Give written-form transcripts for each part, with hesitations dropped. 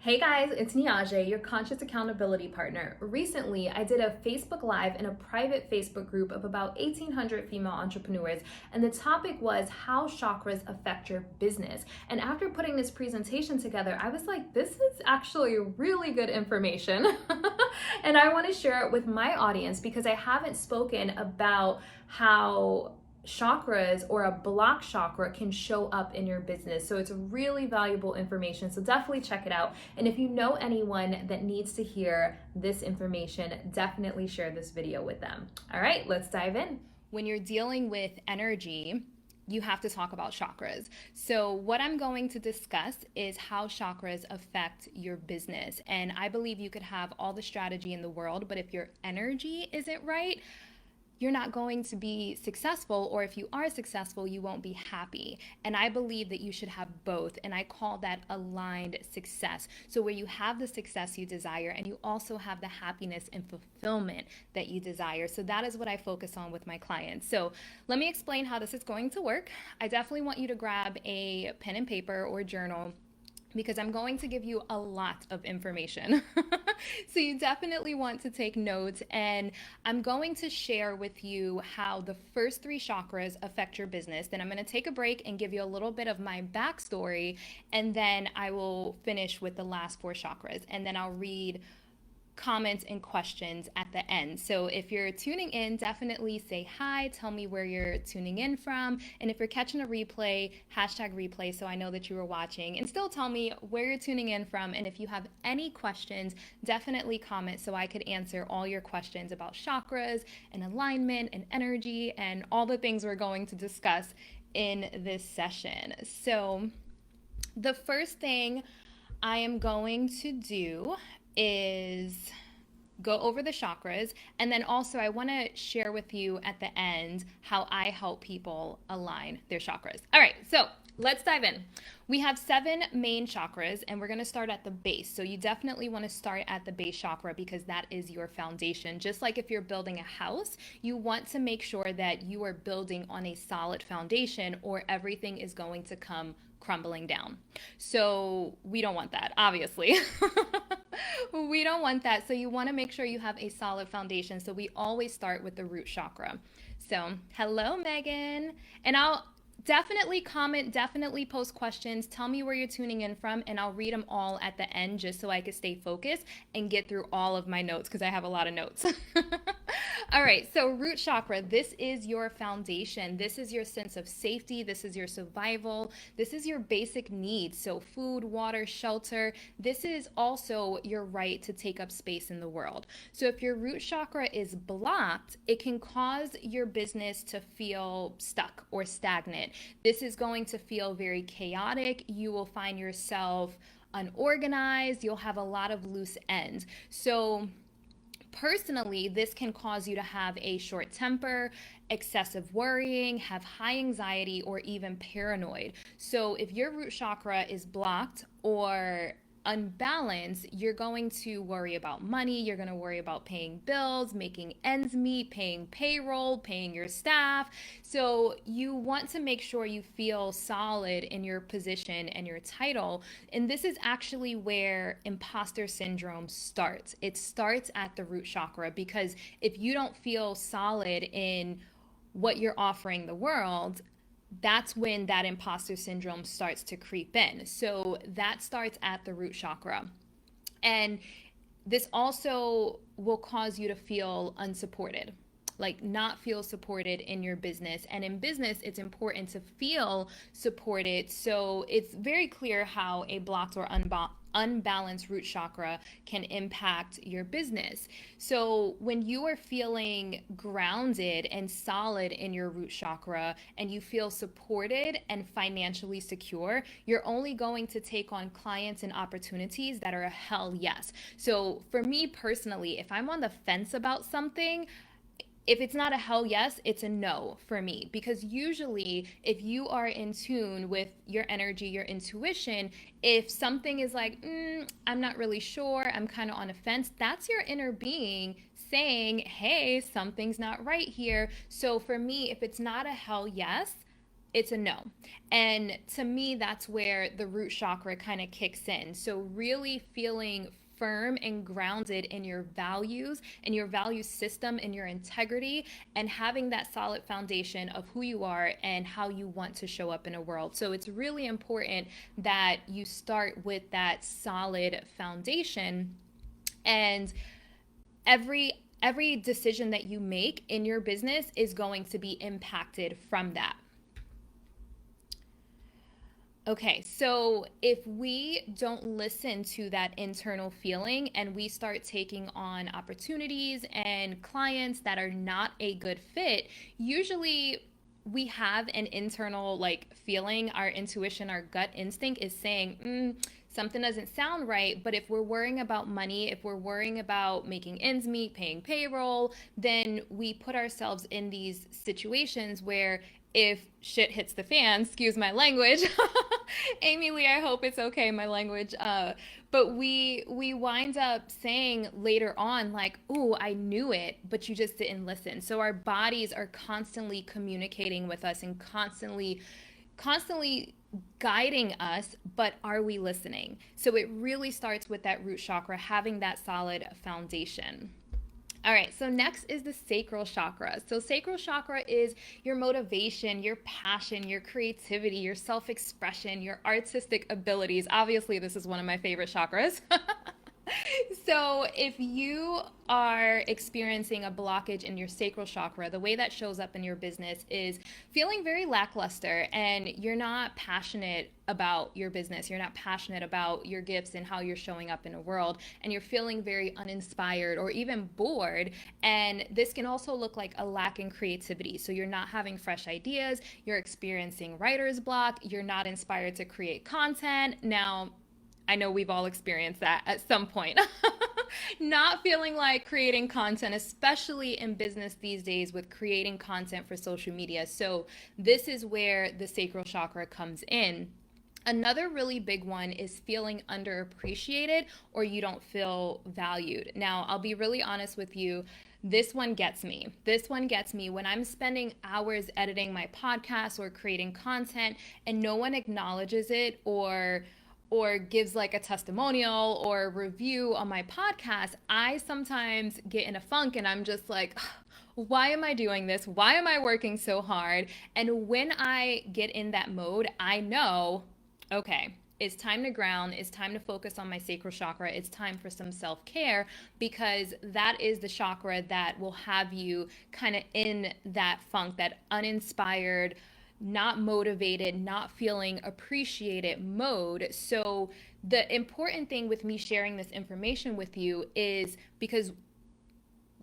Hey guys, it's Niajae, your conscious accountability partner. Recently, I did a Facebook Live in a private Facebook group of about 1,800 female entrepreneurs, and the topic was how chakras affect your business. And after putting this presentation together, I was like, this is actually really good information. And I want to share it with my audience because I haven't spoken about how chakras or a block chakra can show up in your business. So it's really valuable information. So definitely check it out. And if you know anyone that needs to hear this information, definitely share this video with them. All right, let's dive in. When you're dealing with energy, you have to talk about chakras. So what I'm going to discuss is how chakras affect your business. And I believe you could have all the strategy in the world, but if your energy isn't right, you're not going to be successful, or if you are successful, you won't be happy. And I believe that you should have both, and I call that aligned success. So where you have the success you desire, and you also have the happiness and fulfillment that you desire. So that is what I focus on with my clients. So let me explain how this is going to work. I definitely want you to grab a pen and paper or journal, because I'm going to give you a lot of information. So you definitely want to take notes, and I'm going to share with you how the first three chakras affect your business. Then I'm going to take a break and give you a little bit of my backstory, and then I will finish with the last four chakras, and then I'll read comments and questions at the end. So if you're tuning in, definitely say hi, tell me where you're tuning in from, and if you're catching a replay, hashtag replay so I know that you were watching, and still tell me where you're tuning in from. And if you have any questions, definitely comment so I could answer all your questions about chakras and alignment and energy and all the things we're going to discuss in this session. So the first thing I am going to do is go over the chakras, and then also I want to share with you at the end how I help people align their chakras. All right, so let's dive in. We have 7 main chakras, and we're going to start at the base. So you definitely want to start at the base chakra because that is your foundation. Just like if you're building a house, you want to make sure that you are building on a solid foundation, or everything is going to come crumbling down. So we don't want that, obviously. We don't want that. So you want to make sure you have a solid foundation. So we always start with the root chakra. So hello, Megan. And I'll definitely comment, definitely post questions. Tell me where you're tuning in from, and I'll read them all at the end just so I can stay focused and get through all of my notes because I have a lot of notes. All right, so root chakra, this is your foundation. This is your sense of safety. This is your survival. This is your basic needs. So food, water, shelter. This is also your right to take up space in the world. So if your root chakra is blocked, it can cause your business to feel stuck or stagnant. This is going to feel very chaotic. You will find yourself unorganized. You'll have a lot of loose ends. So personally, this can cause you to have a short temper, excessive worrying, have high anxiety, or even paranoid. So if your root chakra is blocked or unbalanced, you're going to worry about money, you're going to worry about paying bills, making ends meet, paying payroll, paying your staff. So you want to make sure you feel solid in your position and your title. And this is actually where imposter syndrome starts. It starts at the root chakra, because if you don't feel solid in what you're offering the world, that's when that imposter syndrome starts to creep in. So that starts at the root chakra. And this also will cause you to feel unsupported, like not feel supported in your business. And in business, it's important to feel supported. So it's very clear how a blocked or unbalanced root chakra can impact your business. So when you are feeling grounded and solid in your root chakra, and you feel supported and financially secure, you're only going to take on clients and opportunities that are a hell yes. So for me personally, if I'm on the fence about something, if it's not a hell yes, it's a no for me. Because usually if you are in tune with your energy, your intuition, if something is like, I'm not really sure, I'm kind of on a fence, that's your inner being saying, hey, something's not right here. So for me, if it's not a hell yes, it's a no. And to me, that's where the root chakra kind of kicks in. So really feeling firm and grounded in your values and your value system and your integrity, and having that solid foundation of who you are and how you want to show up in a world. So it's really important that you start with that solid foundation, and every decision that you make in your business is going to be impacted from that. Okay, so if we don't listen to that internal feeling and we start taking on opportunities and clients that are not a good fit, usually we have an internal feeling. Our intuition, our gut instinct is saying, something doesn't sound right. But if we're worrying about money, if we're worrying about making ends meet, paying payroll, then we put ourselves in these situations where if shit hits the fan, excuse my language, Amy Lee, I hope it's okay, my language, but we wind up saying later on, like, "Ooh, I knew it," but you just didn't listen. So our bodies are constantly communicating with us and constantly guiding us, but are we listening? So it really starts with that root chakra, having that solid foundation. All right, so next is the sacral chakra. So sacral chakra is your motivation, your passion, your creativity, your self-expression, your artistic abilities. Obviously, this is one of my favorite chakras. So if you are experiencing a blockage in your sacral chakra, the way that shows up in your business is feeling very lackluster, and you're not passionate about your business. You're not passionate about your gifts and how you're showing up in the world, and you're feeling very uninspired or even bored. And this can also look like a lack in creativity. So you're not having fresh ideas, you're experiencing writer's block, you're not inspired to create content. Now, I know we've all experienced that at some point. Not feeling like creating content, especially in business these days with creating content for social media. So this is where the sacral chakra comes in. Another really big one is feeling underappreciated or you don't feel valued. Now, I'll be really honest with you. This one gets me. This one gets me when I'm spending hours editing my podcast or creating content and no one acknowledges it or gives like a testimonial or a review on my podcast. I sometimes get in a funk and I'm just like, why am I doing this? Why am I working so hard? And when I get in that mode, I know, okay, it's time to ground. It's time to focus on my sacral chakra. It's time for some self-care, because that is the chakra that will have you kind of in that funk, that uninspired, not motivated, not feeling appreciated mode. So the important thing with me sharing this information with you is because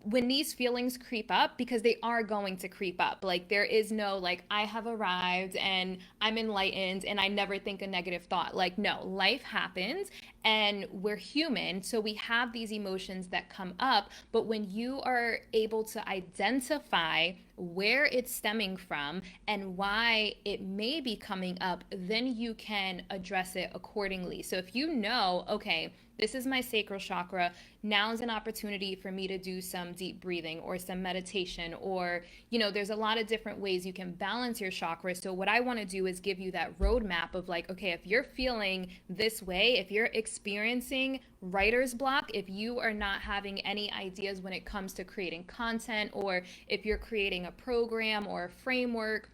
when these feelings creep up, because they are going to creep up, like there is no like I have arrived and I'm enlightened and I never think a negative thought. Like, no, life happens and we're human, so we have these emotions that come up. But when you are able to identify where it's stemming from and why it may be coming up, then you can address it accordingly. So if you know, okay, this is my sacral chakra, now's an opportunity for me to do some deep breathing or some meditation, or, you know, there's a lot of different ways you can balance your chakras. So what I want to do is give you that roadmap of like, okay, if you're feeling this way, if you're experiencing writer's block, if you are not having any ideas when it comes to creating content, or if you're creating a program or a framework,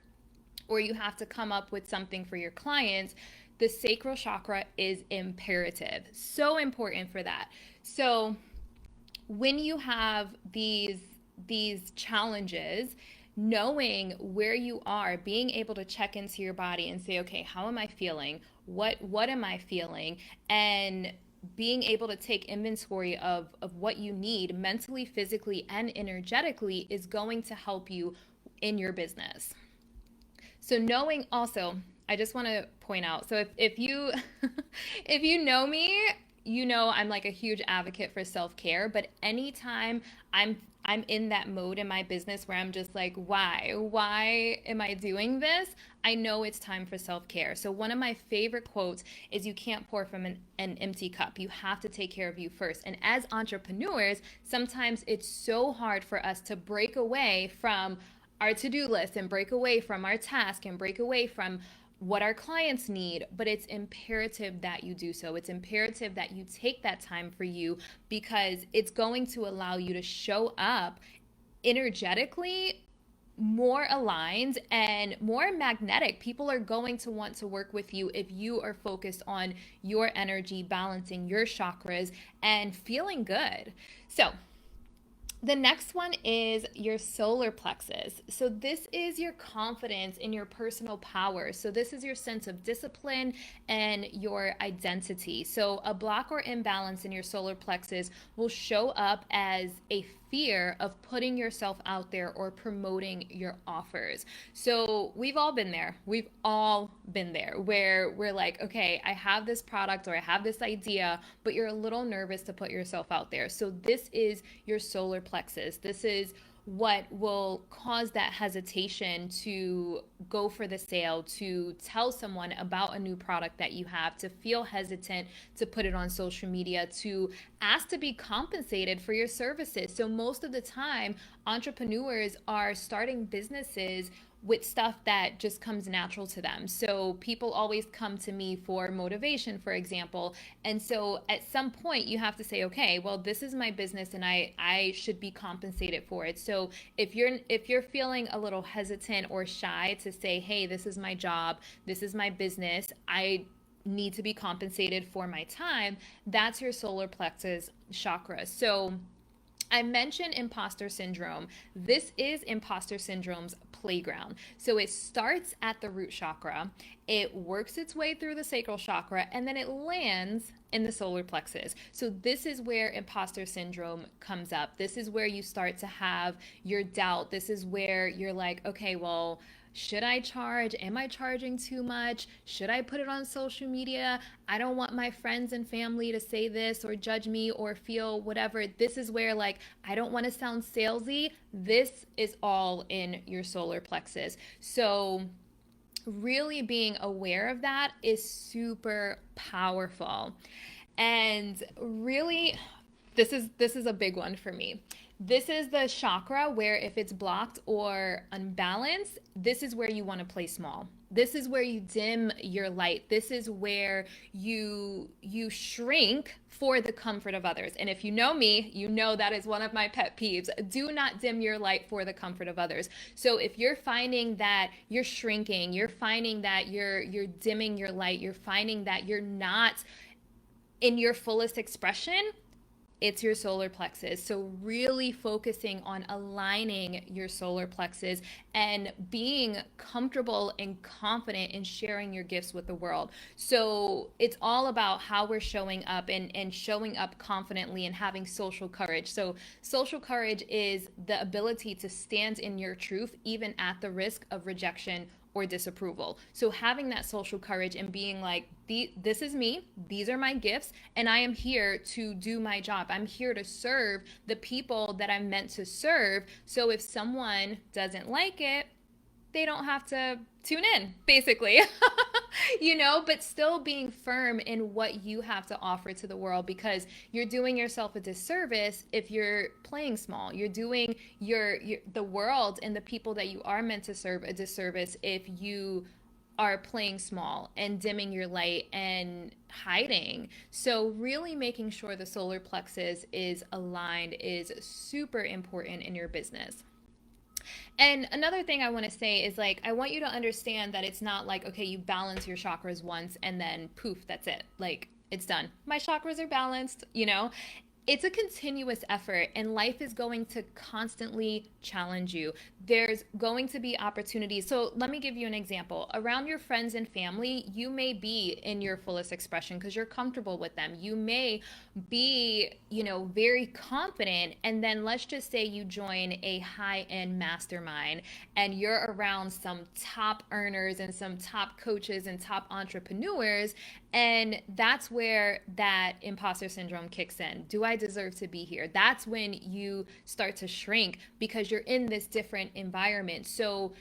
or you have to come up with something for your clients, the sacral chakra is imperative. So important for that. So when you have these challenges, knowing where you are, being able to check into your body and say, okay, how am I feeling? What am I feeling? And being able to take inventory of what you need mentally, physically, and energetically is going to help you in your business. So knowing also, I just want to point out, so if you if you know me, you know I'm like a huge advocate for self-care, but anytime I'm in that mode in my business where I'm just like, why am I doing this? I know it's time for self-care. So one of my favorite quotes is, you can't pour from an empty cup. You have to take care of you first. And as entrepreneurs, sometimes it's so hard for us to break away from our to-do list and break away from our task and break away from what our clients need, but it's imperative that you do so. It's imperative that you take that time for you, because it's going to allow you to show up energetically more aligned and more magnetic. People are going to want to work with you if you are focused on your energy, balancing your chakras, and feeling good. So, the next one is your solar plexus. So this is your confidence in your personal power. So this is your sense of discipline and your identity. So a block or imbalance in your solar plexus will show up as a fear of putting yourself out there or promoting your offers. So we've all been there. We've all been there where we're like, okay, I have this product or I have this idea, but you're a little nervous to put yourself out there. So this is your solar plexus. This is what will cause that hesitation to go for the sale, to tell someone about a new product that you have, to feel hesitant to put it on social media, to ask to be compensated for your services. So most of the time, entrepreneurs are starting businesses with stuff that just comes natural to them. So people always come to me for motivation, for example. And so at some point you have to say, okay, well, this is my business and I should be compensated for it. So if you're feeling a little hesitant or shy to say, hey, this is my job, this is my business, I need to be compensated for my time, that's your solar plexus chakra. So I mentioned imposter syndrome. This is imposter syndrome's playground. So it starts at the root chakra, it works its way through the sacral chakra, and then it lands in the solar plexus. So this is where imposter syndrome comes up. This is where you start to have your doubt. This is where you're like, okay, well, should I charge? Am I charging too much? Should I put it on social media? I don't want my friends and family to say this or judge me or feel whatever. This is where, like, I don't want to sound salesy. This is all in your solar plexus. So really being aware of that is super powerful. And really, this is a big one for me. This is the chakra where if it's blocked or unbalanced, this is where you want to play small. This is where you dim your light. This is where you shrink for the comfort of others. And if you know me, you know that is one of my pet peeves. Do not dim your light for the comfort of others. So if you're finding that you're shrinking, you're finding that you're dimming your light, you're finding that you're not in your fullest expression, it's your solar plexus. So really focusing on aligning your solar plexus and being comfortable and confident in sharing your gifts with the world. So it's all about how we're showing up and showing up confidently and having social courage. So social courage is the ability to stand in your truth even at the risk of rejection or disapproval. So having that social courage and being like, this is me, these are my gifts, and I am here to do my job. I'm here to serve the people that I'm meant to serve. So if someone doesn't like it, they don't have to tune in, basically. But still being firm in what you have to offer to the world, because you're doing yourself a disservice if you're playing small. You're doing the world and the people that you are meant to serve a disservice if you are playing small and dimming your light and hiding. So really making sure the solar plexus is aligned is super important in your business. And another thing I want to say is, like, I want you to understand that it's not like, okay, you balance your chakras once and then poof, that's it. Like, it's done. My chakras are balanced, It's a continuous effort, and life is going to constantly challenge you. There's going to be opportunities. So let me give you an example. Around your friends and family, you may be in your fullest expression because you're comfortable with them. You may be, very confident. And then let's just say you join a high-end mastermind and you're around some top earners and some top coaches and top entrepreneurs. And that's where that imposter syndrome kicks in. Do I deserve to be here? That's when you start to shrink because you're in this different environment. So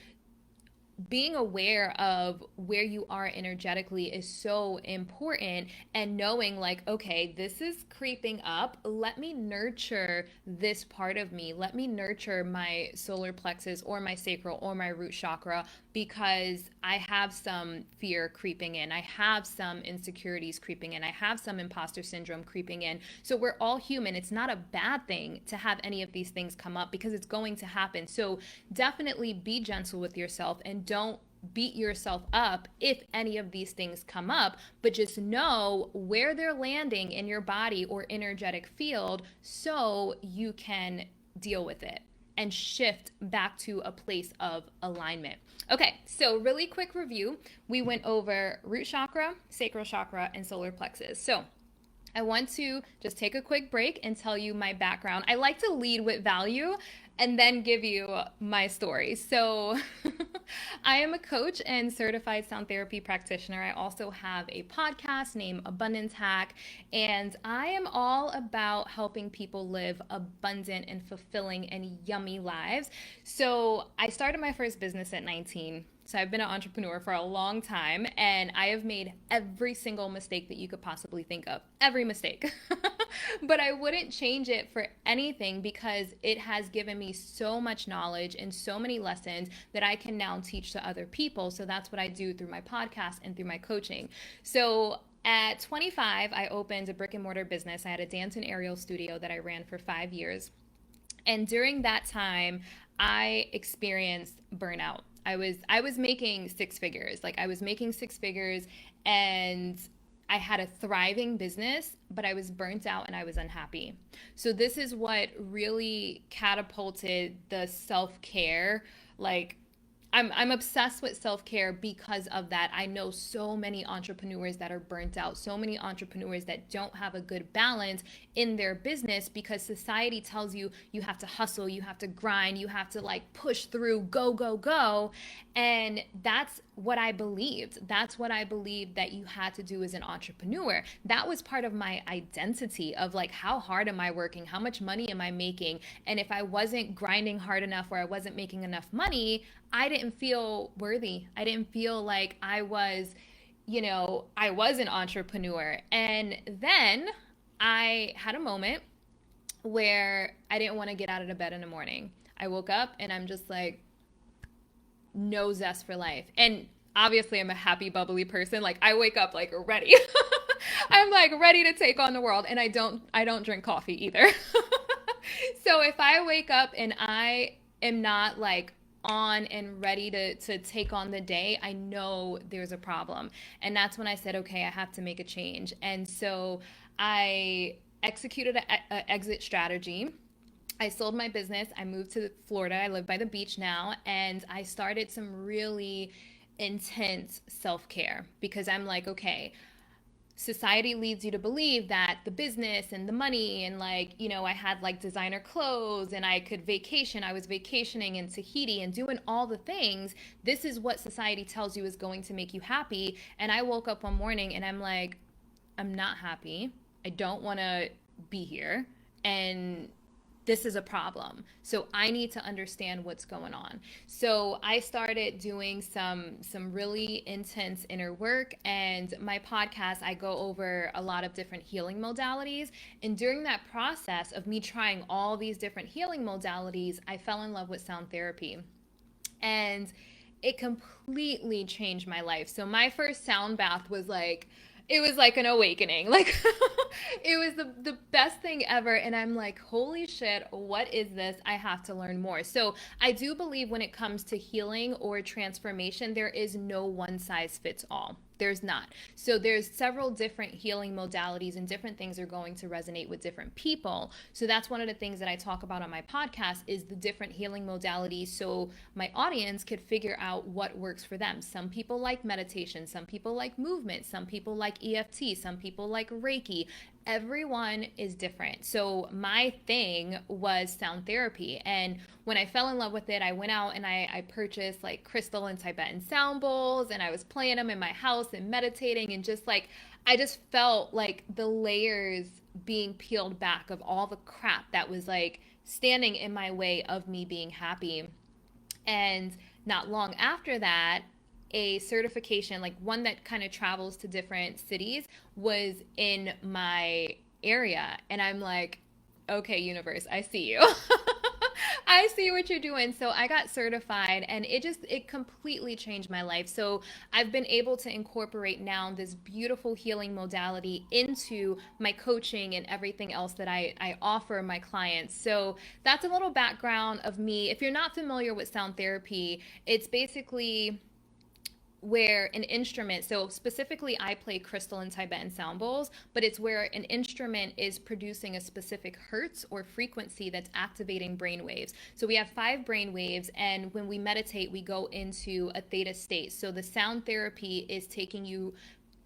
being aware of where you are energetically is so important, and knowing like, okay, this is creeping up. Let me nurture this part of me. Let me nurture my solar plexus or my sacral or my root chakra, because I have some fear creeping in. I have some insecurities creeping in. I have some imposter syndrome creeping in. So we're all human. It's not a bad thing to have any of these things come up, because it's going to happen. So definitely be gentle with yourself and don't beat yourself up if any of these things come up, but just know where they're landing in your body or energetic field so you can deal with it and shift back to a place of alignment. Okay, so really quick review. We went over root chakra, sacral chakra, and solar plexus. So I want to just take a quick break and tell you my background. I like to lead with value and then give you my story. So I am a coach and certified sound therapy practitioner. I also have a podcast named Abundance Hack, and I am all about helping people live abundant and fulfilling and yummy lives. So I started my first business at 19. So I've been an entrepreneur for a long time, and I have made every single mistake that you could possibly think of. Every mistake. But I wouldn't change it for anything, because it has given me so much knowledge and so many lessons that I can now teach to other people. So that's what I do through my podcast and through my coaching. So at 25, I opened a brick and mortar business. I had a dance and aerial studio that I ran for 5 years. And during that time, I experienced burnout. I was making six figures. Like, I was making six figures, and I had a thriving business, but I was burnt out and I was unhappy. So this is what really catapulted the self-care. Like, I'm obsessed with self-care because of that. I know so many entrepreneurs that are burnt out, so many entrepreneurs that don't have a good balance in their business, because society tells you you have to hustle, you have to grind, you have to like push through, go, go, go. And that's what I believed. That's what I believed that you had to do as an entrepreneur. That was part of my identity of like, how hard am I working? How much money am I making? And if I wasn't grinding hard enough or I wasn't making enough money, I didn't feel worthy. I didn't feel like I was, I was an entrepreneur. And then I had a moment where I didn't want to get out of the bed in the morning. I woke up and I'm just like, no zest for life. And obviously I'm a happy, bubbly person. Like, I wake up like ready. I'm like ready to take on the world. And I don't drink coffee either. So if I wake up and I am not like on and ready to take on the day, I know there's a problem. And that's when I said, okay, I have to make a change. And so I executed an exit strategy. I sold my business. I moved to Florida. I live by the beach now. And I started some really intense self-care, because I'm like, okay, society leads you to believe that the business and the money and like, I had like designer clothes and I could vacation. I was vacationing in Tahiti and doing all the things. This is what society tells you is going to make you happy. And I woke up one morning and I'm like, I'm not happy. I don't want to be here. And this is a problem. So I need to understand what's going on. So I started doing some really intense inner work, and my podcast, I go over a lot of different healing modalities. And during that process of me trying all these different healing modalities, I fell in love with sound therapy. And it completely changed my life. So my first sound bath was like, it was like an awakening. Like, it was the best thing ever. And I'm like, holy shit, what is this? I have to learn more. So I do believe when it comes to healing or transformation, there is no one size fits all. There's not. So there's several different healing modalities, and different things are going to resonate with different people. So that's one of the things that I talk about on my podcast, is the different healing modalities, so my audience could figure out what works for them. Some people like meditation, some people like movement, some people like EFT, some people like Reiki. Everyone is different. So my thing was sound therapy. And when I fell in love with it, I went out and I purchased like crystal and Tibetan sound bowls, and I was playing them in my house and meditating, and just like, I just felt like the layers being peeled back of all the crap that was like standing in my way of me being happy. And not long after that, a certification, like one that kind of travels to different cities, was in my area. And I'm like, okay, universe, I see you. I see what you're doing. So I got certified and it completely changed my life. So I've been able to incorporate now this beautiful healing modality into my coaching and everything else that I offer my clients. So that's a little background of me. If you're not familiar with sound therapy, it's basically where an instrument, so specifically I play crystal and Tibetan sound bowls, but it's where an instrument is producing a specific hertz or frequency that's activating brain waves. So we have 5 brain waves, and when we meditate, we go into a theta state. So the sound therapy is taking you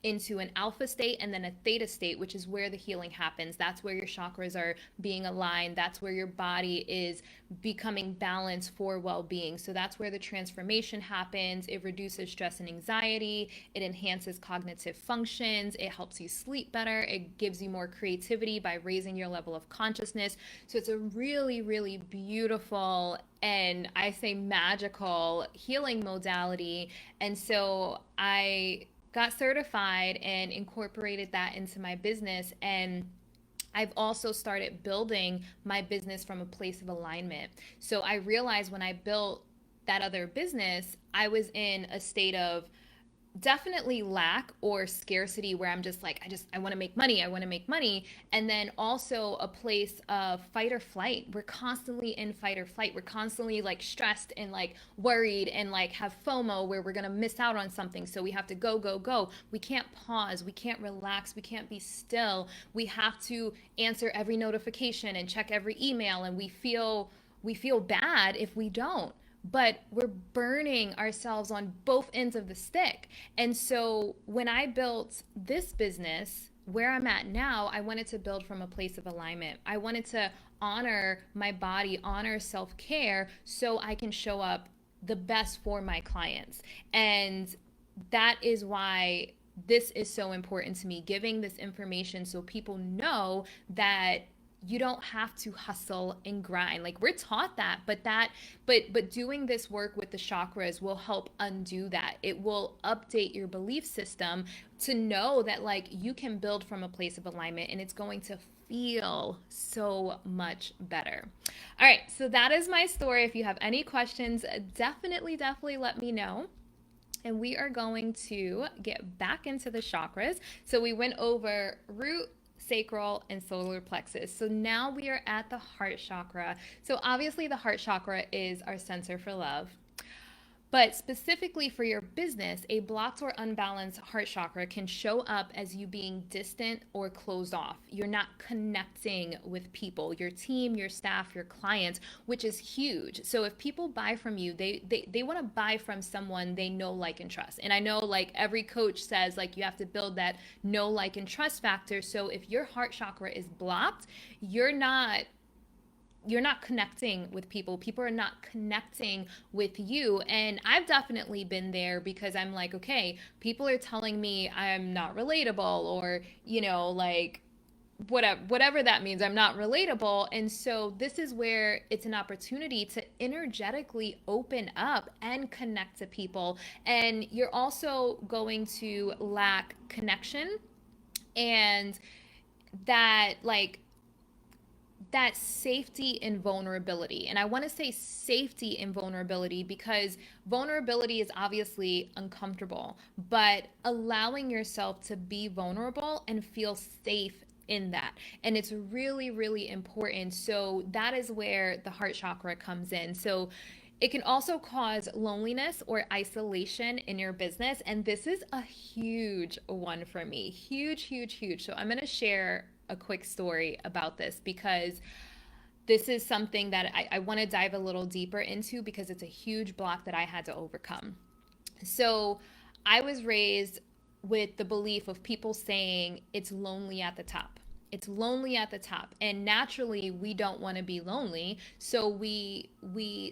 into an alpha state and then a theta state, which is where the healing happens. That's where your chakras are being aligned. That's where your body is becoming balanced for well-being. So that's where the transformation happens. It reduces stress and anxiety. It enhances cognitive functions. It helps you sleep better. It gives you more creativity by raising your level of consciousness. So it's a really, really beautiful and I say magical healing modality. And so I got certified and incorporated that into my business. And I've also started building my business from a place of alignment. So I realized when I built that other business, I was in a state of definitely lack or scarcity where I'm just like, I want to make money. I want to make money. And then also a place of fight or flight. We're constantly in fight or flight. We're constantly like stressed and like worried and like have FOMO where we're going to miss out on something. So we have to go, go, go. We can't pause. We can't relax. We can't be still. We have to answer every notification and check every email. And we feel bad if we don't, but we're burning ourselves on both ends of the stick. And so when I built this business, where I'm at now, I wanted to build from a place of alignment. I wanted to honor my body, honor self-care so I can show up the best for my clients. And that is why this is so important to me, giving this information so people know that you don't have to hustle and grind. Like we're taught that, but doing this work with the chakras will help undo that. It will update your belief system to know that like you can build from a place of alignment and it's going to feel so much better. All right, so that is my story. If you have any questions, definitely let me know. And we are going to get back into the chakras. So we went over root, sacral, and solar plexus. So now we are at the heart chakra. So obviously the heart chakra is our center for love. But specifically for your business, a blocked or unbalanced heart chakra can show up as you being distant or closed off. You're not connecting with people, your team, your staff, your clients, which is huge. So if people buy from you, they want to buy from someone they know, like, and trust. And I know like every coach says like you have to build that know, like, and trust factor. So if your heart chakra is blocked, you're not connecting with people. People are not connecting with you. And I've definitely been there because I'm like, okay, people are telling me I'm not relatable or, like whatever that means, I'm not relatable. And so this is where it's an opportunity to energetically open up and connect to people. And you're also going to lack connection and that safety and vulnerability. And I want to say safety and vulnerability because vulnerability is obviously uncomfortable, but allowing yourself to be vulnerable and feel safe in that. And it's really, really important. So that is where the heart chakra comes in. So it can also cause loneliness or isolation in your business. And this is a huge one for me. Huge, huge, huge. So I'm going to share a quick story about this because this is something that I want to dive a little deeper into because it's a huge block that I had to overcome. So I was raised with the belief of people saying it's lonely at the top. It's lonely at the top. And naturally, we don't want to be lonely. So we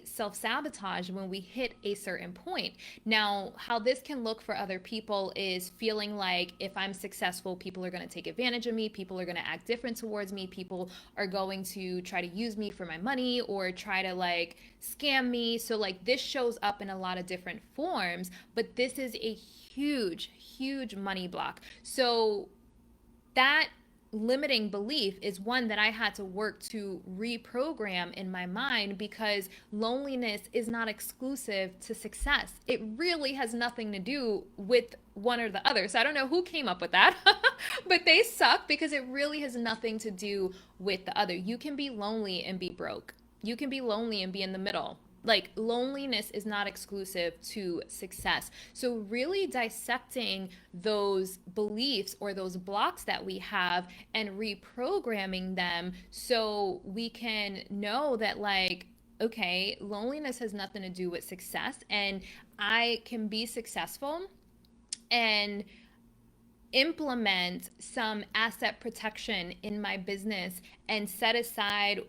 self-sabotage when we hit a certain point. Now, how this can look for other people is feeling like if I'm successful, people are going to take advantage of me, people are going to act different towards me, people are going to try to use me for my money or try to like scam me. So like this shows up in a lot of different forms, but this is a huge money block. So that limiting belief is one that I had to work to reprogram in my mind, because loneliness is not exclusive to success. It really has nothing to do with one or the other. So I don't know who came up with that, but they suck, because it really has nothing to do with the other. You can be lonely and be broke. You can be lonely and be in the middle. Like loneliness is not exclusive to success. So really dissecting those beliefs or those blocks that we have and reprogramming them so we can know that like, okay, loneliness has nothing to do with success, and I can be successful and implement some asset protection in my business and set aside,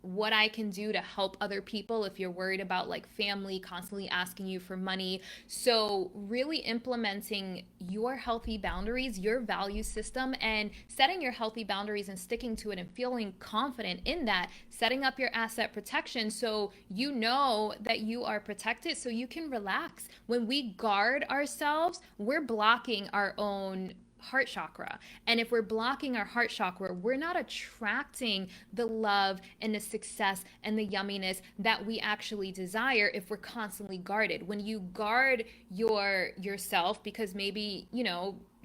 what I can do to help other people if you're worried about like family constantly asking you for money. So really implementing your healthy boundaries, your value system, and setting your healthy boundaries and sticking to it and feeling confident in that, setting up your asset protection so you know that you are protected so you can relax. When we guard ourselves, we're blocking our own heart chakra. And if we're blocking our heart chakra, we're not attracting the love and the success and the yumminess that we actually desire if we're constantly guarded. When you guard yourself because maybe,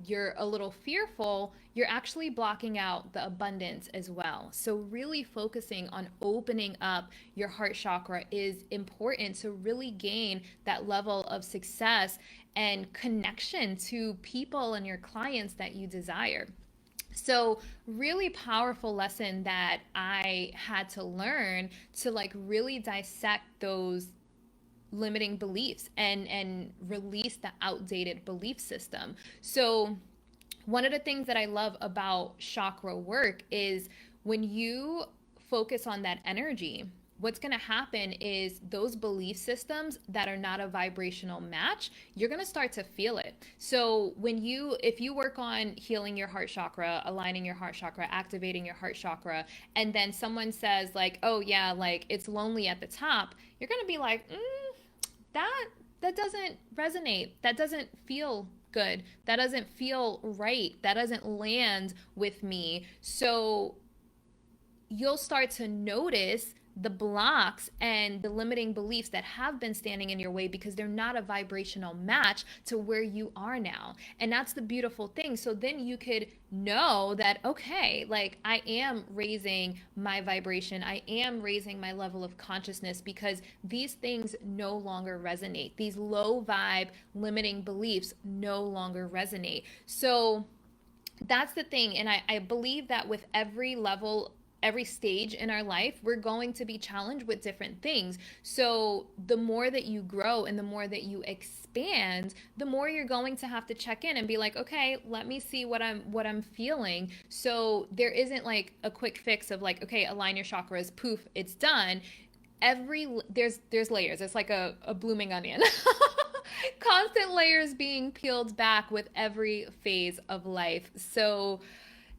you're a little fearful, you're actually blocking out the abundance as well. So really focusing on opening up your heart chakra is important to really gain that level of success and connection to people and your clients that you desire. So really powerful lesson that I had to learn to like really dissect those limiting beliefs and release the outdated belief system. So one of the things that I love about chakra work is when you focus on that energy, what's going to happen is those belief systems that are not a vibrational match, you're going to start to feel it. So if you work on healing your heart chakra, aligning your heart chakra, activating your heart chakra, and then someone says like, oh yeah, like it's lonely at the top, you're going to be like, that doesn't resonate. That doesn't feel good. That doesn't feel right. That doesn't land with me. So you'll start to notice the blocks and the limiting beliefs that have been standing in your way because they're not a vibrational match to where you are now. And that's the beautiful thing. So then you could know that, okay, like I am raising my vibration. I am raising my level of consciousness because these things no longer resonate. These low vibe limiting beliefs no longer resonate. So that's the thing. And I believe that with every level, every stage in our life, we're going to be challenged with different things. So the more that you grow and the more that you expand, the more you're going to have to check in and be like, okay, let me see what I'm feeling. So there isn't like a quick fix of like, okay, align your chakras, poof, it's done. There's layers. It's like a blooming onion. Constant layers being peeled back with every phase of life. So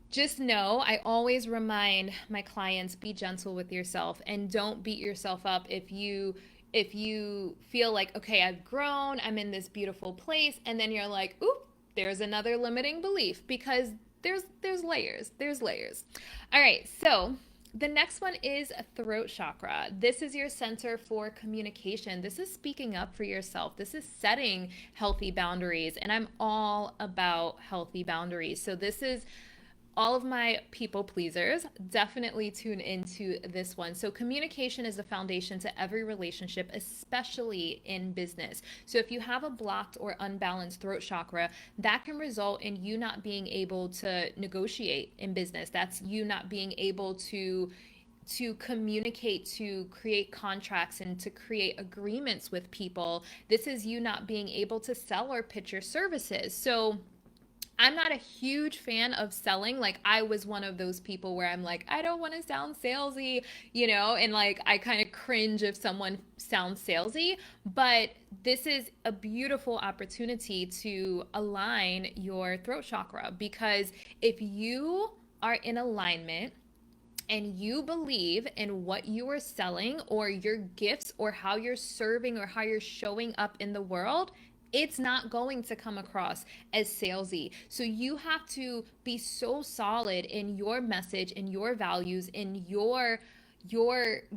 just know, I always remind my clients, be gentle with yourself and don't beat yourself up if you feel like, okay, I've grown, I'm in this beautiful place, and then you're like, oop, there's another limiting belief, because there's layers. All right, so the next one is throat chakra. This is your center for communication. This is speaking up for yourself. This is setting healthy boundaries, and I'm all about healthy boundaries. So this is all of my people pleasers, definitely tune into this one. So communication is the foundation to every relationship, especially in business. So if you have a blocked or unbalanced throat chakra, that can result in you not being able to negotiate in business. That's you not being able to communicate, to create contracts, and to create agreements with people. This is you not being able to sell or pitch your services. So I'm not a huge fan of selling. Like, I was one of those people where I'm like, I don't want to sound salesy, and like I kind of cringe if someone sounds salesy. But this is a beautiful opportunity to align your throat chakra, because if you are in alignment and you believe in what you are selling or your gifts or how you're serving or how you're showing up in the world, it's not going to come across as salesy. So you have to be so solid in your message, in your values, in your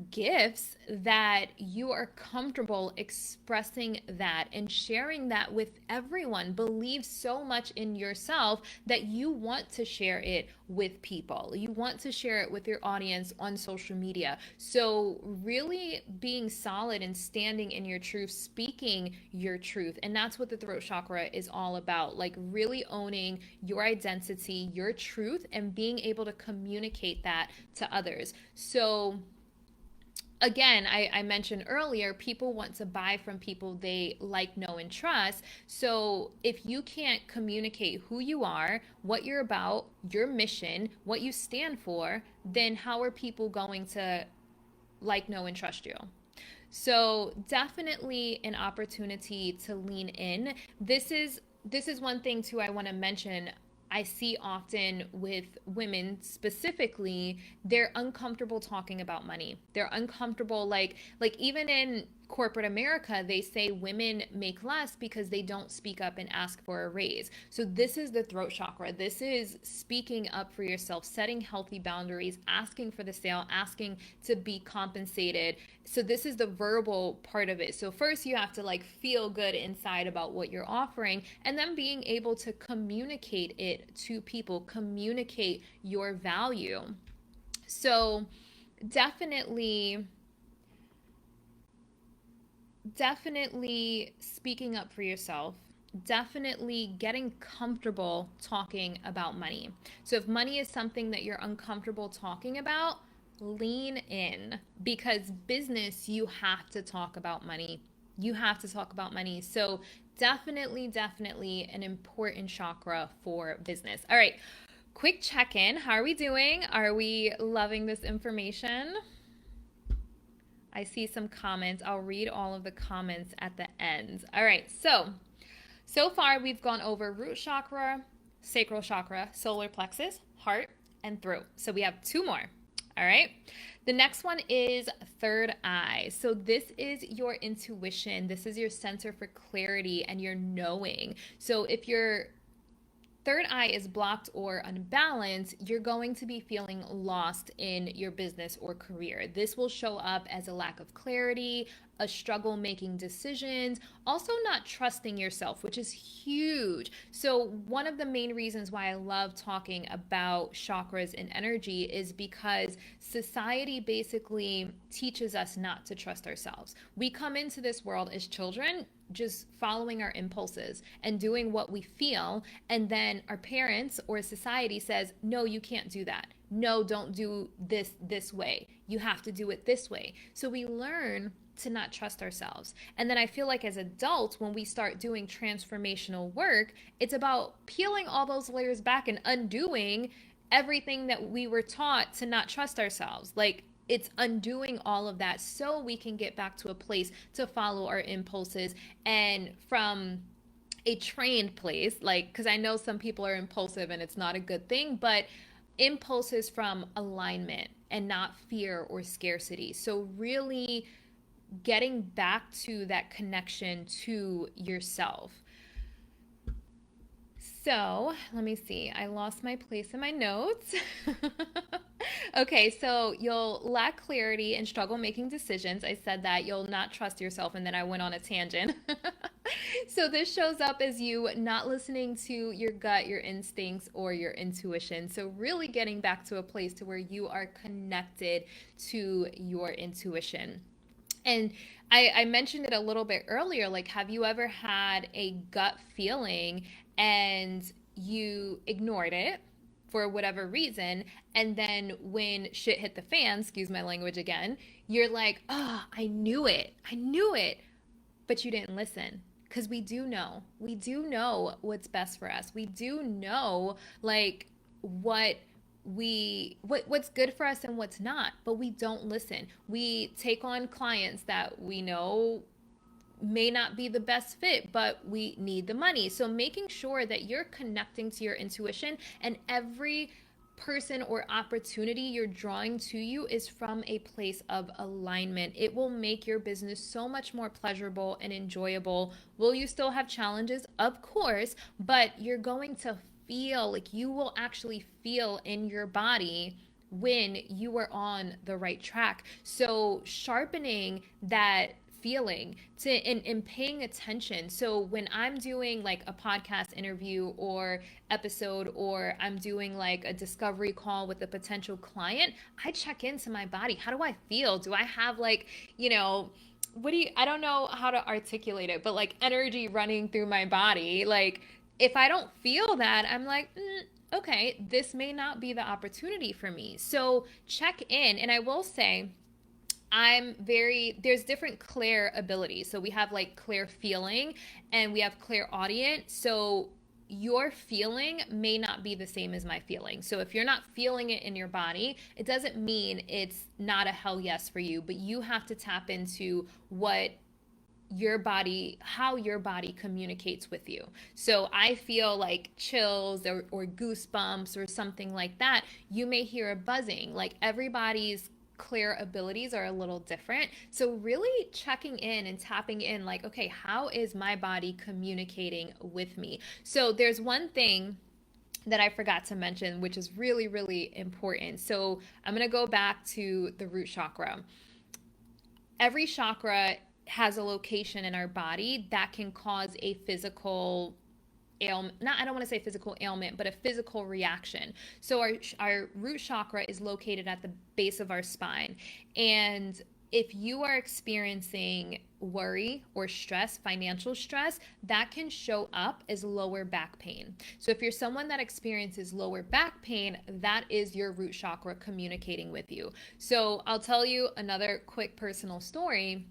gifts, that you are comfortable expressing that and sharing that with everyone. Believe so much in yourself that you want to share it with people. You want to share it with your audience on social media. So really being solid and standing in your truth, speaking your truth. And that's what the throat chakra is all about. Like really owning your identity, your truth, and being able to communicate that to others. So again, I mentioned earlier, people want to buy from people they like, know, and trust. So if you can't communicate who you are, what you're about, your mission, what you stand for, then how are people going to like, know, and trust you? So definitely an opportunity to lean in. This is one thing too I want to mention. I see often with women specifically, they're uncomfortable talking about money. They're uncomfortable, like even in corporate America, they say women make less because they don't speak up and ask for a raise. So this is the throat chakra. This is speaking up for yourself, setting healthy boundaries, asking for the sale, asking to be compensated. So this is the verbal part of it. So first you have to like feel good inside about what you're offering, and then being able to communicate it to people, communicate your value. So definitely speaking up for yourself, definitely getting comfortable talking about money. So if money is something that you're uncomfortable talking about, lean in, because business, you have to talk about money. You have to talk about money. So definitely an important chakra for business. All right, quick check-in. How are we doing? Are we loving this information? I see some comments. I'll read all of the comments at the end. All right, so far we've gone over root chakra, sacral chakra, solar plexus, heart, and throat. So we have two more. All right. The next one is third eye. So this is your intuition. This is your center for clarity and your knowing. So if your third eye is blocked or unbalanced, you're going to be feeling lost in your business or career. This will show up as a lack of clarity, a struggle making decisions, also not trusting yourself, which is huge. So one of the main reasons why I love talking about chakras and energy is because society basically teaches us not to trust ourselves. We come into this world as children just following our impulses and doing what we feel, and then our parents or society says, no, you can't do that. No, don't do this way. You have to do it this way. So we learn to not trust ourselves. And then I feel like as adults, when we start doing transformational work, it's about peeling all those layers back and undoing everything that we were taught to not trust ourselves. Like, it's undoing all of that so we can get back to a place to follow our impulses, and from a trained place, like, because I know some people are impulsive and it's not a good thing, but impulses from alignment and not fear or scarcity. So really getting back to that connection to yourself. So let me see. I lost my place in my notes. Okay, so you'll lack clarity and struggle making decisions. I said that. You'll not trust yourself, and then I went on a tangent. So this shows up as you not listening to your gut, your instincts, or your intuition. So really getting back to a place to where you are connected to your intuition. And I mentioned it a little bit earlier, like, have you ever had a gut feeling and you ignored it for whatever reason, and then when shit hit the fan, excuse my language again, you're like, oh, I knew it, but you didn't listen. because we do know what's best for us. We do know like what what's good for us and what's not, but we don't listen. We take on clients that we know may not be the best fit, but we need the money. So making sure that you're connecting to your intuition, and every person or opportunity you're drawing to you is from a place of alignment. It will make your business so much more pleasurable and enjoyable. Will you still have challenges? Of course, but you're going to feel like you will actually feel in your body when you are on the right track. So sharpening that feeling to and paying attention. So when I'm doing like a podcast interview or episode, or I'm doing like a discovery call with a potential client, I check into my body. How do I feel? Do I have like, I don't know how to articulate it, but like energy running through my body? Like if I don't feel that, I'm like, okay, this may not be the opportunity for me. So check in. And I will say, there's different clair abilities. So we have like clair feeling and we have clairaudient. So your feeling may not be the same as my feeling. So if you're not feeling it in your body, it doesn't mean it's not a hell yes for you, but you have to tap into how your body communicates with you. So I feel like chills or goosebumps or something like that. You may hear a buzzing. Like everybody's clear abilities are a little different. So really checking in and tapping in like, okay, how is my body communicating with me? So there's one thing that I forgot to mention, which is really, really important. So I'm going to go back to the root chakra. Every chakra has a location in our body that can cause a physical ailment. I don't want to say physical ailment, but a physical reaction. So our root chakra is located at the base of our spine. And if you are experiencing worry or stress, financial stress, that can show up as lower back pain. So if you're someone that experiences lower back pain, that is your root chakra communicating with you. So I'll tell you another quick personal story.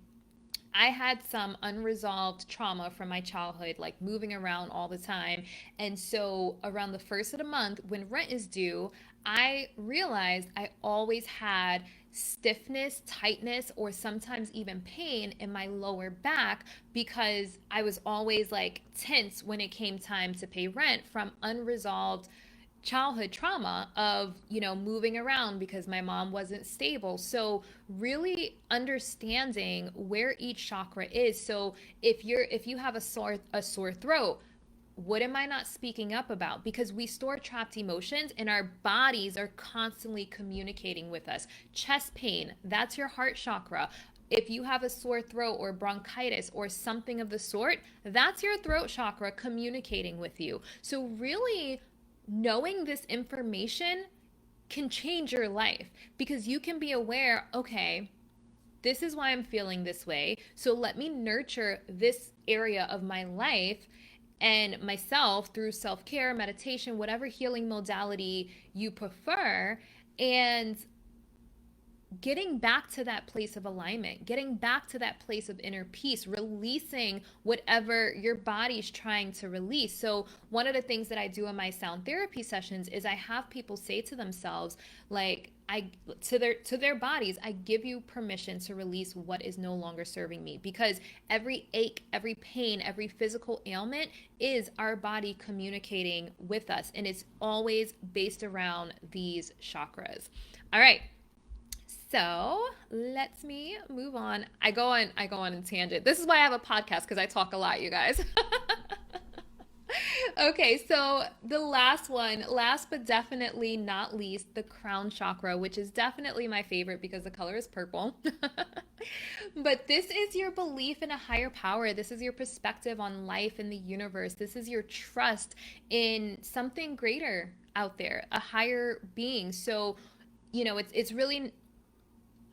I had some unresolved trauma from my childhood, like moving around all the time. And so around the first of the month, when rent is due, I realized I always had stiffness, tightness, or sometimes even pain in my lower back because I was always like tense when it came time to pay rent from unresolved childhood trauma of moving around because my mom wasn't stable. So really understanding where each chakra is. So if you have a sore throat, what am I not speaking up about? Because we store trapped emotions and our bodies are constantly communicating with us. Chest pain, that's your heart chakra. If you have a sore throat or bronchitis or something of the sort, that's your throat chakra communicating with you. So really knowing this information can change your life, because you can be aware, okay, this is why I'm feeling this way. So let me nurture this area of my life and myself through self-care, meditation, whatever healing modality you prefer, and getting back to that place of alignment, getting back to that place of inner peace, releasing whatever your body's trying to release. So one of the things that I do in my sound therapy sessions is I have people say to themselves, like, to their bodies, I give you permission to release what is no longer serving me, because every ache, every pain, every physical ailment is our body communicating with us, and it's always based around these chakras. All right. So let's me move on. I go on a tangent. This is why I have a podcast, because I talk a lot, you guys. Okay, so the last but definitely not least, the crown chakra, which is definitely my favorite because the color is purple. But this is your belief in a higher power. This is your perspective on life and the universe. This is your trust in something greater out there, a higher being. So, it's really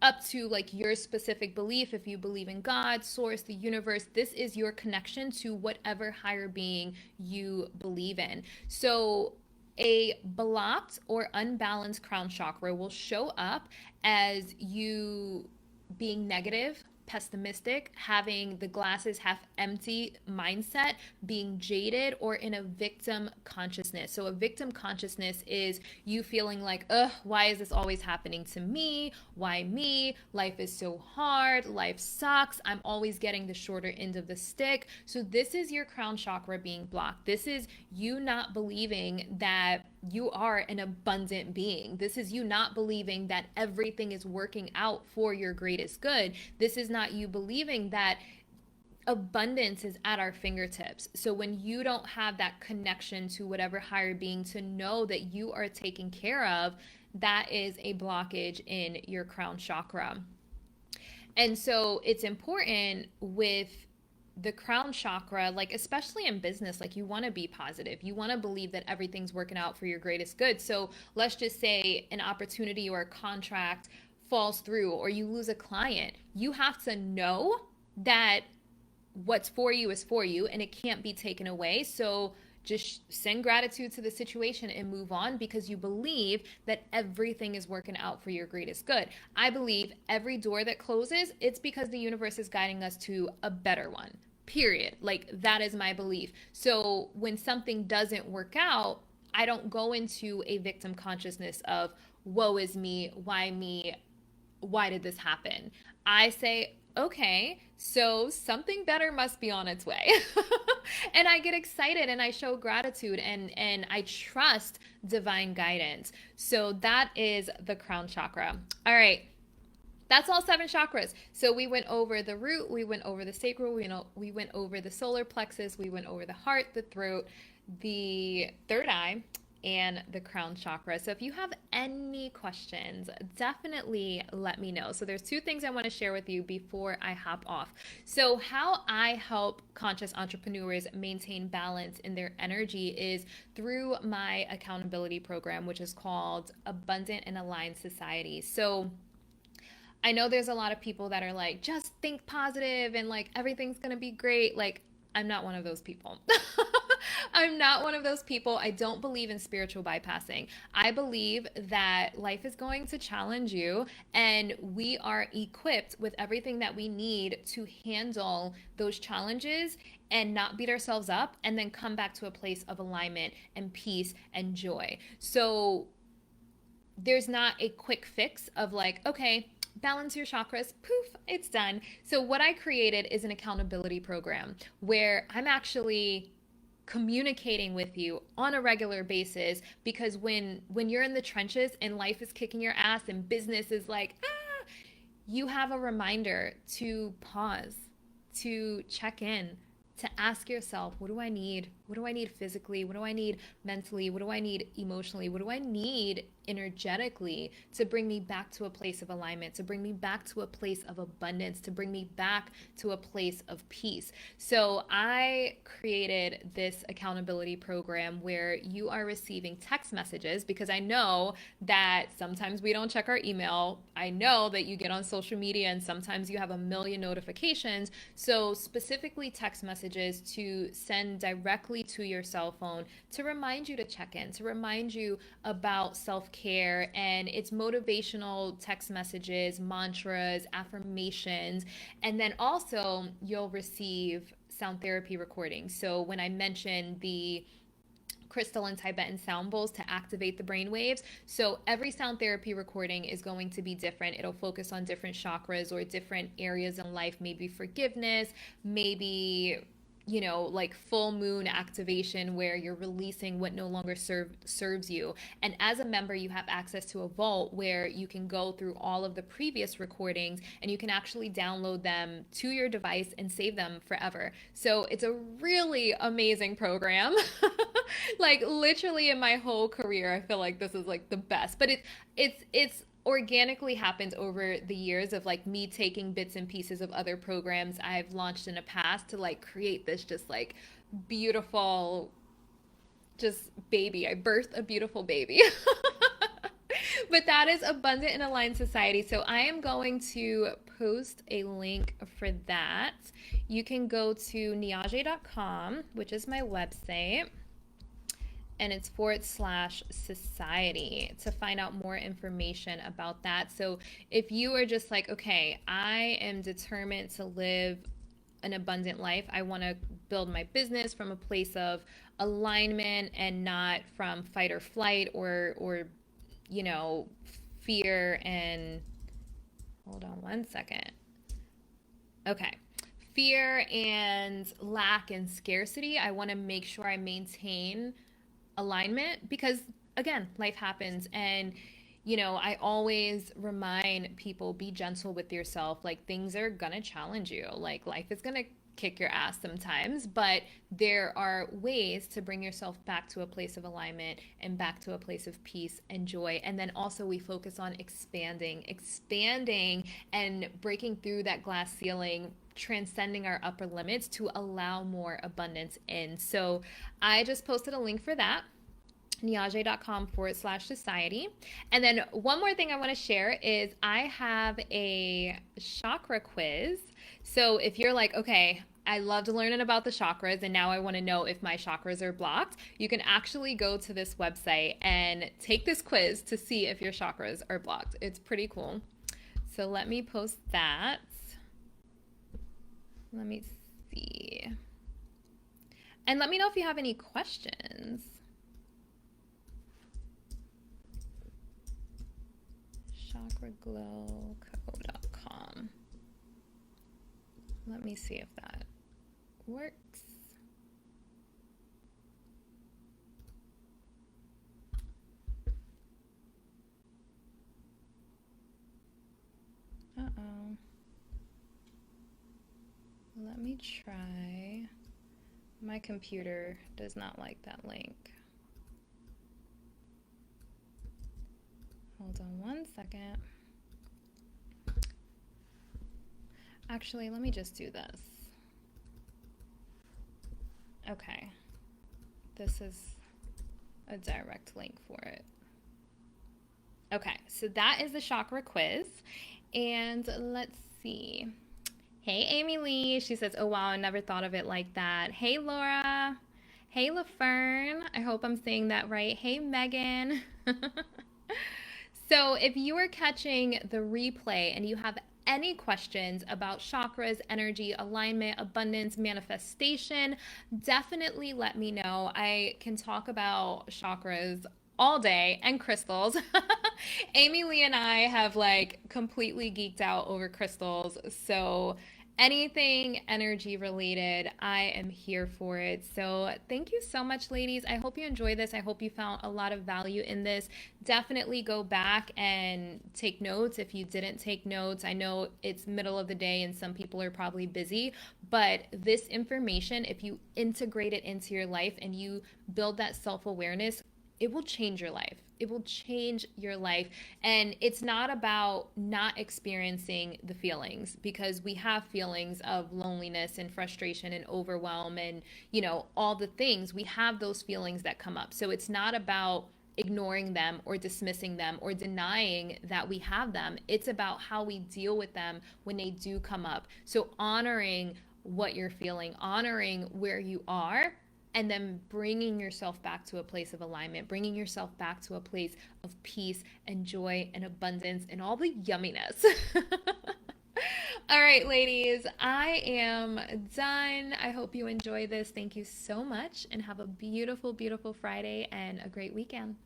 up to like your specific belief. If you believe in God, source, the universe, this is your connection to whatever higher being you believe in. So a blocked or unbalanced crown chakra will show up as you being negative pessimistic, having the glasses half empty mindset, being jaded, or in a victim consciousness. So a victim consciousness is you feeling like, ugh, why is this always happening to me? Why me? Life is so hard. Life sucks. I'm always getting the shorter end of the stick. So this is your crown chakra being blocked. This is you not believing that you are an abundant being. This is you not believing that everything is working out for your greatest good. This is not you believing that abundance is at our fingertips. So when you don't have that connection to whatever higher being to know that you are taken care of, that is a blockage in your crown chakra. And so it's important with the crown chakra, like especially in business, like you want to be positive. You want to believe that everything's working out for your greatest good. So let's just say an opportunity or a contract falls through or you lose a client. You have to know that what's for you is for you and it can't be taken away. So just send gratitude to the situation and move on because you believe that everything is working out for your greatest good. I believe every door that closes, it's because the universe is guiding us to a better one, period. Like that is my belief. So when something doesn't work out, I don't go into a victim consciousness of woe is me, why did this happen? I say, okay, so something better must be on its way. And I get excited and I show gratitude and I trust divine guidance. So that is the crown chakra. All right. That's all 7 chakras. So we went over the root, we went over the sacral, we went over the solar plexus, we went over the heart, the throat, the third eye, and the crown chakra. So if you have any questions, definitely let me know. So there's 2 things I want to share with you before I hop off. So how I help conscious entrepreneurs maintain balance in their energy is through my accountability program, which is called Abundant and Aligned Society. So I know there's a lot of people that are like, just think positive and like everything's going to be great. Like, I'm not one of those people. I'm not one of those people. I don't believe in spiritual bypassing. I believe that life is going to challenge you and we are equipped with everything that we need to handle those challenges and not beat ourselves up and then come back to a place of alignment and peace and joy. So there's not a quick fix of like, okay, balance your chakras, poof, it's done. So what I created is an accountability program where I'm actually communicating with you on a regular basis because when you're in the trenches and life is kicking your ass and business is like, you have a reminder to pause, to check in, to ask yourself, what do I need? What do I need physically? What do I need mentally? What do I need emotionally? What do I need energetically to bring me back to a place of alignment, to bring me back to a place of abundance, to bring me back to a place of peace? So I created this accountability program where you are receiving text messages because I know that sometimes we don't check our email. I know that you get on social media and sometimes you have a million notifications. So specifically text messages to send directly to your cell phone to remind you to check in, to remind you about self-care. And it's motivational text messages, mantras, affirmations. And then also you'll receive sound therapy recordings. So when I mentioned the crystal and Tibetan sound bowls to activate the brain waves. So every sound therapy recording is going to be different. It'll focus on different chakras or different areas in life, maybe forgiveness, maybe like full moon activation where you're releasing what no longer serves you. And as a member, you have access to a vault where you can go through all of the previous recordings and you can actually download them to your device and save them forever. So it's a really amazing program. Like literally in my whole career, I feel like this is like the best, but it's organically happened over the years of like me taking bits and pieces of other programs I've launched in the past to like create this just like beautiful just baby. I birthed a beautiful baby. But that is Abundant and Aligned Society. So I am going to post a link for that. You can go to niajae.com, which is my website. and it's /society to find out more information about that. So if you are just like, okay, I am determined to live an abundant life, I want to build my business from a place of alignment and not from fight or flight or you know, fear and hold on one second. Okay. Fear and lack and scarcity. I want to make sure I maintain alignment because, again, life happens. And, you know, I always remind people be gentle with yourself. Like, things are going to challenge you. Like, life is going to kick your ass sometimes, but there are ways to bring yourself back to a place of alignment and back to a place of peace and joy. And then also we focus on expanding and breaking through that glass ceiling, transcending our upper limits to allow more abundance in. So I just posted a link for that, niajae.com/society. And then one more thing I want to share is I have a chakra quiz. So if you're like, okay, I loved learning about the chakras and now I want to know if my chakras are blocked, you can actually go to this website and take this quiz to see if your chakras are blocked. It's pretty cool. So let me post that. Let me see. And let me know if you have any questions. chakraglowco.com. Let me see if that works. Uh-oh. Let me try. My computer does not like that link. Hold on one second. Actually, let me just do this. Okay. This is a direct link for it. Okay, so that is the chakra quiz. And let's see. Hey, Amy Lee. She says, oh, wow, I never thought of it like that. Hey, Laura. Hey, LaFern. I hope I'm saying that right. Hey, Megan. So if you are catching the replay and you have any questions about chakras, energy, alignment, abundance, manifestation, definitely let me know. I can talk about chakras all day and crystals. Amy Lee and I have like completely geeked out over crystals. So anything energy related, I am here for it. So thank you so much, ladies. I hope you enjoy this. I hope you found a lot of value in this. Definitely go back and take notes if you didn't take notes. I know it's middle of the day and some people are probably busy, but this information, if you integrate it into your life and you build that self-awareness, it will change your life. It will change your life. And it's not about not experiencing the feelings, because we have feelings of loneliness and frustration and overwhelm and, you know, all the things. We have those feelings that come up. So it's not about ignoring them or dismissing them or denying that we have them. It's about how we deal with them when they do come up. So honoring what you're feeling, honoring where you are, and then bringing yourself back to a place of alignment, bringing yourself back to a place of peace and joy and abundance and all the yumminess. All right, ladies, I am done. I hope you enjoy this. Thank you so much and have a beautiful, beautiful Friday and a great weekend.